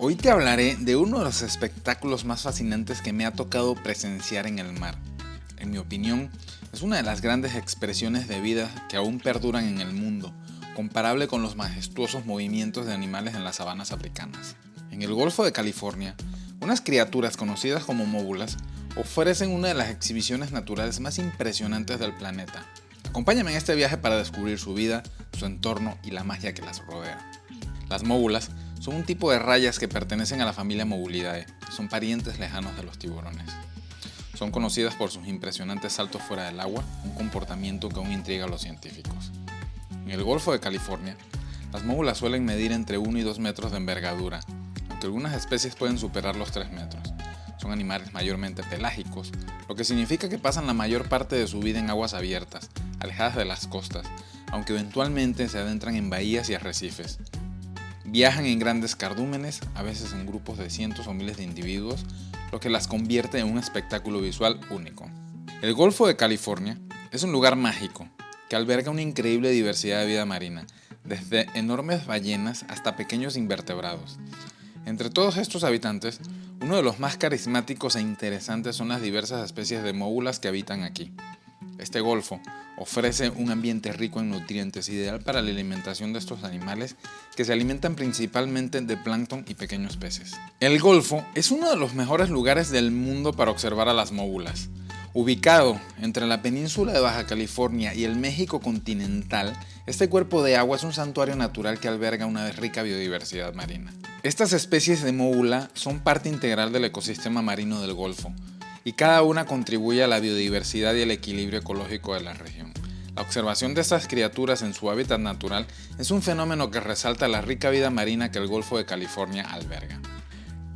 Hoy te hablaré de uno de los espectáculos más fascinantes que me ha tocado presenciar en el mar. En mi opinión, es una de las grandes expresiones de vida que aún perduran en el mundo, comparable con los majestuosos movimientos de animales en las sabanas africanas. En el Golfo de California, unas criaturas conocidas como móbulas ofrecen una de las exhibiciones naturales más impresionantes del planeta. Acompáñame en este viaje para descubrir su vida, su entorno y la magia que las rodea. Las móbulas son un tipo de rayas que pertenecen a la familia Mobulidae y son parientes lejanos de los tiburones. Son conocidas por sus impresionantes saltos fuera del agua, un comportamiento que aún intriga a los científicos. En el Golfo de California, las móbulas suelen medir entre 1 y 2 metros de envergadura, aunque algunas especies pueden superar los 3 metros. Son animales mayormente pelágicos, lo que significa que pasan la mayor parte de su vida en aguas abiertas, alejadas de las costas, aunque eventualmente se adentran en bahías y arrecifes. Viajan en grandes cardúmenes, a veces en grupos de cientos o miles de individuos, lo que las convierte en un espectáculo visual único. El Golfo de California es un lugar mágico que alberga una increíble diversidad de vida marina, desde enormes ballenas hasta pequeños invertebrados. Entre todos estos habitantes, uno de los más carismáticos e interesantes son las diversas especies de móbulas que habitan aquí. Este golfo ofrece un ambiente rico en nutrientes, ideal para la alimentación de estos animales que se alimentan principalmente de plancton y pequeños peces. El golfo es uno de los mejores lugares del mundo para observar a las móbulas. Ubicado entre la península de Baja California y el México continental, este cuerpo de agua es un santuario natural que alberga una rica biodiversidad marina. Estas especies de móbula son parte integral del ecosistema marino del Golfo, y cada una contribuye a la biodiversidad y el equilibrio ecológico de la región. La observación de estas criaturas en su hábitat natural es un fenómeno que resalta la rica vida marina que el Golfo de California alberga.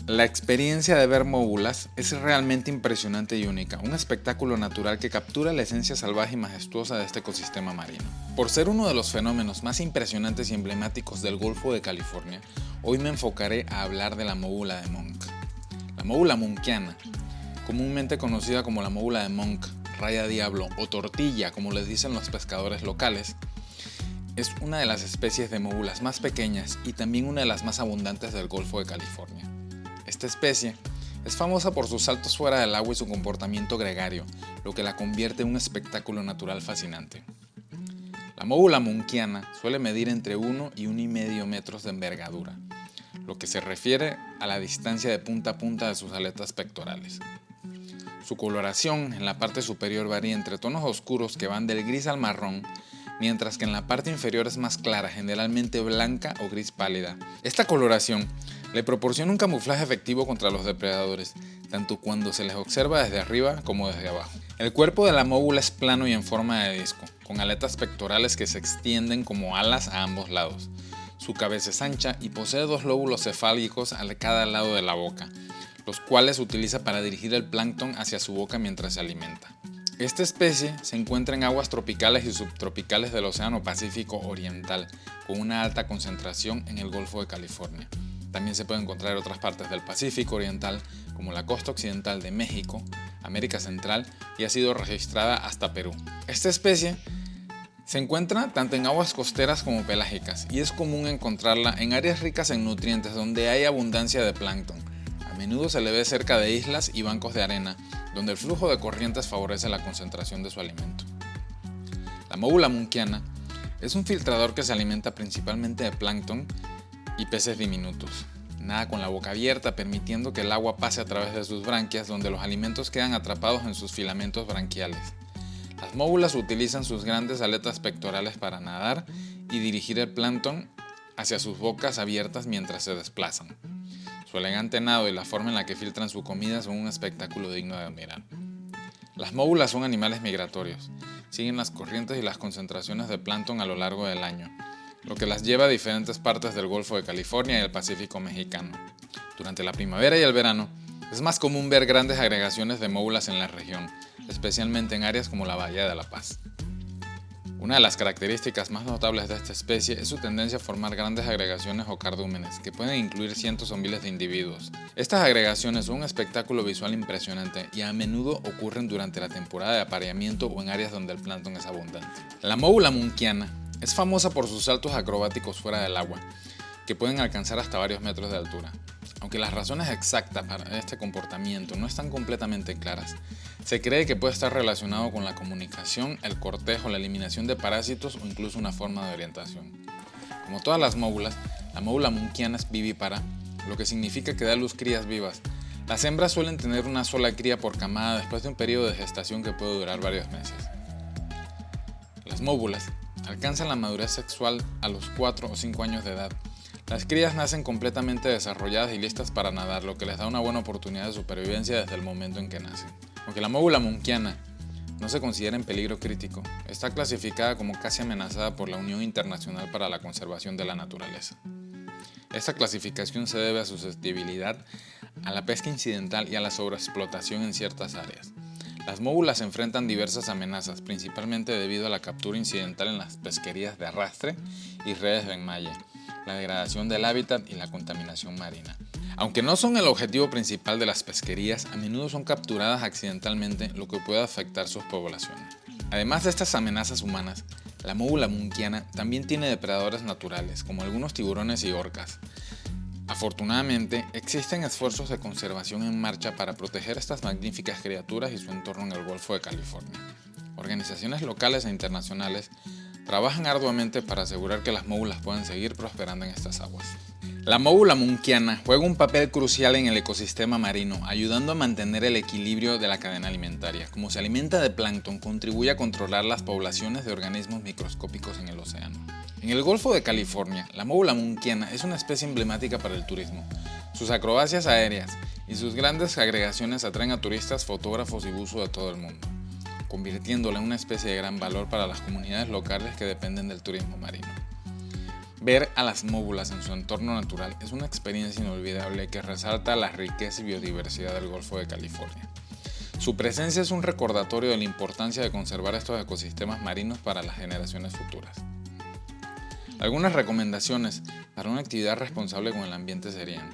La experiencia de ver móbulas es realmente impresionante y única, un espectáculo natural que captura la esencia salvaje y majestuosa de este ecosistema marino. Por ser uno de los fenómenos más impresionantes y emblemáticos del Golfo de California, hoy me enfocaré a hablar de la móbula de Monk. La móbula monkiana, comúnmente conocida como la móbula de Monk, raya diablo o tortilla como les dicen los pescadores locales, es una de las especies de móbulas más pequeñas y también una de las más abundantes del Golfo de California. Esta especie es famosa por sus saltos fuera del agua y su comportamiento gregario, lo que la convierte en un espectáculo natural fascinante. La móbula monkiana suele medir entre 1 y 1,5 metros de envergadura, lo que se refiere a la distancia de punta a punta de sus aletas pectorales. Su coloración en la parte superior varía entre tonos oscuros que van del gris al marrón, mientras que en la parte inferior es más clara, generalmente blanca o gris pálida. Esta coloración le proporciona un camuflaje efectivo contra los depredadores, tanto cuando se les observa desde arriba como desde abajo. El cuerpo de la móbula es plano y en forma de disco, con aletas pectorales que se extienden como alas a ambos lados. Su cabeza es ancha y posee 2 lóbulos cefálicos a cada lado de la boca, los cuales utiliza para dirigir el plancton hacia su boca mientras se alimenta. Esta especie se encuentra en aguas tropicales y subtropicales del Océano Pacífico Oriental, con una alta concentración en el Golfo de California. También se puede encontrar en otras partes del Pacífico Oriental, como la costa occidental de México, América Central, y ha sido registrada hasta Perú. Esta especie se encuentra tanto en aguas costeras como pelágicas, y es común encontrarla en áreas ricas en nutrientes donde hay abundancia de plancton. A menudo se le ve cerca de islas y bancos de arena, donde el flujo de corrientes favorece la concentración de su alimento. La móbula monkiana es un filtrador que se alimenta principalmente de plancton y peces diminutos. Nada con la boca abierta, permitiendo que el agua pase a través de sus branquias, donde los alimentos quedan atrapados en sus filamentos branquiales. Las móbulas utilizan sus grandes aletas pectorales para nadar y dirigir el plancton hacia sus bocas abiertas mientras se desplazan. Su elegante nado y la forma en la que filtran su comida son un espectáculo digno de admirar. Las móbulas son animales migratorios, siguen las corrientes y las concentraciones de plancton a lo largo del año, lo que las lleva a diferentes partes del Golfo de California y el Pacífico mexicano. Durante la primavera y el verano, es más común ver grandes agregaciones de móbulas en la región, especialmente en áreas como la Bahía de La Paz. Una de las características más notables de esta especie es su tendencia a formar grandes agregaciones o cardúmenes, que pueden incluir cientos o miles de individuos. Estas agregaciones son un espectáculo visual impresionante y a menudo ocurren durante la temporada de apareamiento o en áreas donde el plancton es abundante. La móbula monkiana es famosa por sus saltos acrobáticos fuera del agua, que pueden alcanzar hasta varios metros de altura. Aunque las razones exactas para este comportamiento no están completamente claras, se cree que puede estar relacionado con la comunicación, el cortejo, la eliminación de parásitos o incluso una forma de orientación. Como todas las móbulas, la móbula munkiana es vivípara, lo que significa que da a luz crías vivas. Las hembras suelen tener una sola cría por camada después de un periodo de gestación que puede durar varios meses. Las móbulas alcanzan la madurez sexual a los 4 o 5 años de edad. Las crías nacen completamente desarrolladas y listas para nadar, lo que les da una buena oportunidad de supervivencia desde el momento en que nacen. Aunque la móbula munkiana no se considera en peligro crítico, está clasificada como casi amenazada por la Unión Internacional para la Conservación de la Naturaleza. Esta clasificación se debe a su susceptibilidad a la pesca incidental y a la sobreexplotación en ciertas áreas. Las móbulas enfrentan diversas amenazas, principalmente debido a la captura incidental en las pesquerías de arrastre y redes de enmalle, la degradación del hábitat y la contaminación marina. Aunque no son el objetivo principal de las pesquerías, a menudo son capturadas accidentalmente, lo que puede afectar sus poblaciones. Además de estas amenazas humanas, la móbula munkiana también tiene depredadores naturales, como algunos tiburones y orcas. Afortunadamente, existen esfuerzos de conservación en marcha para proteger estas magníficas criaturas y su entorno en el Golfo de California. Organizaciones locales e internacionales trabajan arduamente para asegurar que las móbulas puedan seguir prosperando en estas aguas. La móbula munkiana juega un papel crucial en el ecosistema marino, ayudando a mantener el equilibrio de la cadena alimentaria. Como se alimenta de plancton, contribuye a controlar las poblaciones de organismos microscópicos en el océano. En el Golfo de California, la móbula munkiana es una especie emblemática para el turismo. Sus acrobacias aéreas y sus grandes agregaciones atraen a turistas, fotógrafos y buzos de todo el mundo, convirtiéndola en una especie de gran valor para las comunidades locales que dependen del turismo marino. Ver a las móbulas en su entorno natural es una experiencia inolvidable que resalta la riqueza y biodiversidad del Golfo de California. Su presencia es un recordatorio de la importancia de conservar estos ecosistemas marinos para las generaciones futuras. Algunas recomendaciones para una actividad responsable con el ambiente serían: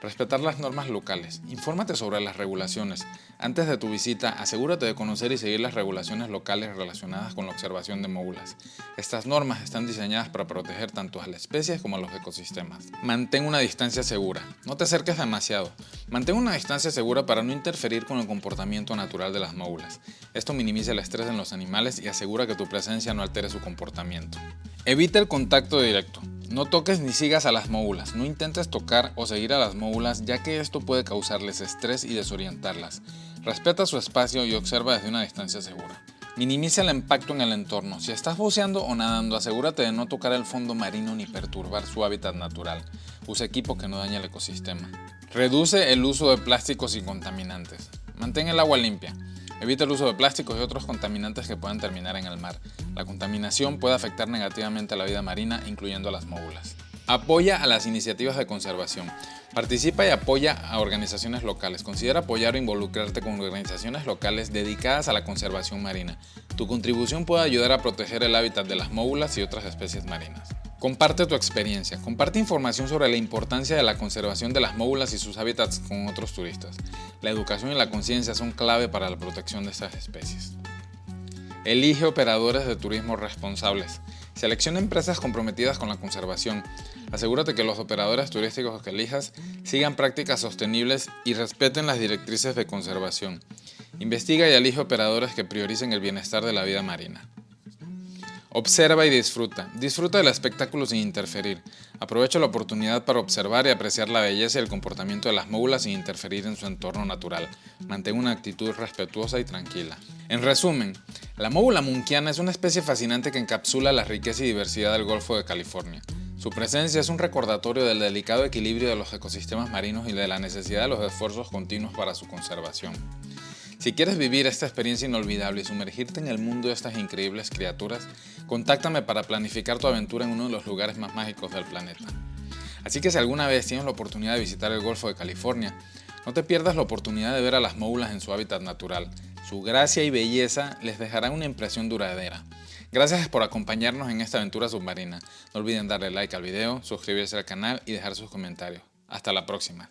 respetar las normas locales. Infórmate sobre las regulaciones. Antes de tu visita, asegúrate de conocer y seguir las regulaciones locales relacionadas con la observación de móbulas. Estas normas están diseñadas para proteger tanto a las especies como a los ecosistemas. Mantén una distancia segura. No te acerques demasiado. Mantén una distancia segura para no interferir con el comportamiento natural de las móbulas. Esto minimiza el estrés en los animales y asegura que tu presencia no altere su comportamiento. Evita el contacto directo. No toques ni sigas a las móbulas, no intentes tocar o seguir a las móbulas, ya que esto puede causarles estrés y desorientarlas. Respeta su espacio y observa desde una distancia segura. Minimiza el impacto en el entorno. Si estás buceando o nadando, asegúrate de no tocar el fondo marino ni perturbar su hábitat natural. Usa equipo que no dañe el ecosistema. Reduce el uso de plásticos y contaminantes. Mantén el agua limpia. Evita el uso de plásticos y otros contaminantes que puedan terminar en el mar. La contaminación puede afectar negativamente a la vida marina, incluyendo a las móbulas. Apoya a las iniciativas de conservación. Participa y apoya a organizaciones locales. Considera apoyar o involucrarte con organizaciones locales dedicadas a la conservación marina. Tu contribución puede ayudar a proteger el hábitat de las móbulas y otras especies marinas. Comparte tu experiencia. Comparte información sobre la importancia de la conservación de las móbulas y sus hábitats con otros turistas. La educación y la conciencia son clave para la protección de estas especies. Elige operadores de turismo responsables. Selecciona empresas comprometidas con la conservación. Asegúrate que los operadores turísticos que elijas sigan prácticas sostenibles y respeten las directrices de conservación. Investiga y elige operadores que prioricen el bienestar de la vida marina. Observa y disfruta. Disfruta del espectáculo sin interferir. Aprovecha la oportunidad para observar y apreciar la belleza y el comportamiento de las móbulas sin interferir en su entorno natural. Mantén una actitud respetuosa y tranquila. En resumen, la móbula munkiana es una especie fascinante que encapsula la riqueza y diversidad del Golfo de California. Su presencia es un recordatorio del delicado equilibrio de los ecosistemas marinos y de la necesidad de los esfuerzos continuos para su conservación. Si quieres vivir esta experiencia inolvidable y sumergirte en el mundo de estas increíbles criaturas, contáctame para planificar tu aventura en uno de los lugares más mágicos del planeta. Así que si alguna vez tienes la oportunidad de visitar el Golfo de California, no te pierdas la oportunidad de ver a las móbulas en su hábitat natural. Su gracia y belleza les dejarán una impresión duradera. Gracias por acompañarnos en esta aventura submarina. No olviden darle like al video, suscribirse al canal y dejar sus comentarios. Hasta la próxima.